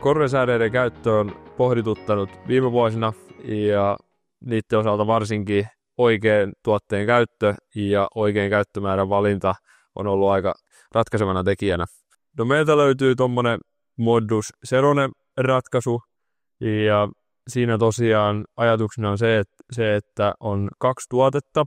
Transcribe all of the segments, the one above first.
Korresääreiden käyttö on pohdituttanut viime vuosina ja niiden osalta varsinkin oikean tuotteen käyttö ja oikean käyttömäärän valinta on ollut aika ratkaisevana tekijänä. No meiltä löytyy tuommoinen Modus Serone-ratkaisu ja siinä tosiaan ajatuksena on se, että on 2 tuotetta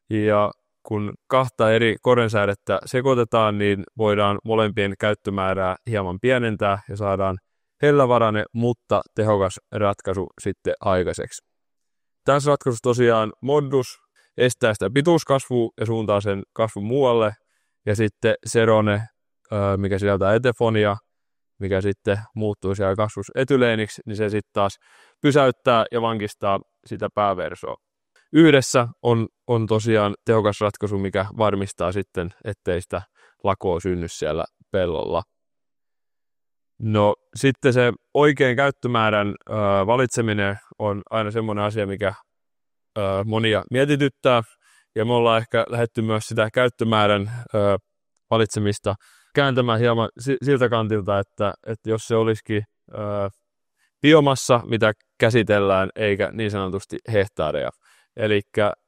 ja kun 2 eri korensäädettä sekoitetaan, niin voidaan molempien käyttömäärää hieman pienentää ja saadaan hellävarainen, mutta tehokas ratkaisu sitten aikaiseksi. Tässä ratkaisussa tosiaan Modus estää sitä pituuskasvua ja suuntaa sen kasvun muualle, ja sitten Serone, mikä sisältää etefonia, mikä sitten muuttuu siellä kasvussa etyleeniksi, niin se sitten taas pysäyttää ja vankistaa sitä pääversoa. Yhdessä on tosiaan tehokas ratkaisu, mikä varmistaa sitten, ettei sitä lakoa synny siellä pellolla. No sitten se oikean käyttömäärän valitseminen on aina semmoinen asia, mikä monia mietityttää. Ja me ollaan ehkä lähdetty myös sitä käyttömäärän valitsemista kääntämään hieman siltä kantilta, että jos se olisikin biomassa, mitä käsitellään, eikä niin sanotusti hehtaareja. Eli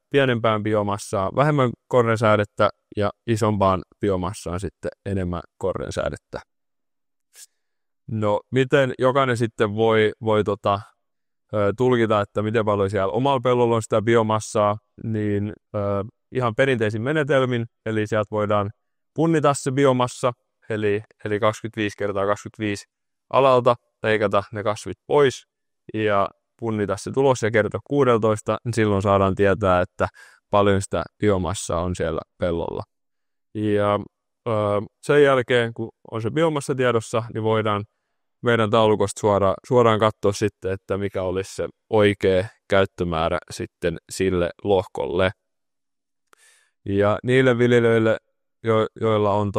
pienempään biomassaan vähemmän korrensäädettä ja isompaan biomassaan sitten enemmän korrensäädettä. No miten jokainen sitten voi tulkita, että miten paljon siellä omalla pellolla on sitä biomassaa, niin ihan perinteisin menetelmin, eli sieltä voidaan punnita se biomassa, eli 25 × 25 alalta leikata ne kasvit pois ja punnita se tulos ja kertoa 16, niin silloin saadaan tietää, että paljon sitä biomassaa on siellä pellolla. Ja sen jälkeen, kun on se biomassa tiedossa, niin voidaan meidän taulukosta suoraan katsoa sitten, että mikä olisi se oikea käyttömäärä sitten sille lohkolle. Ja niille viljelijöille, joilla on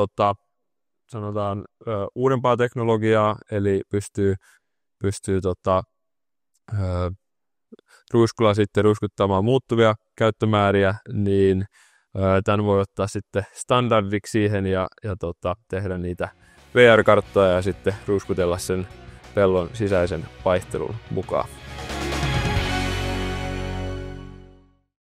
sanotaan uudempaa teknologiaa, eli pystyy ruiskulla sitten ruiskuttamaan muuttuvia käyttömääriä, niin tämän voi ottaa sitten standardiksi siihen ja tehdä niitä VR-karttoja ja sitten ruiskutella sen pellon sisäisen vaihtelun mukaan.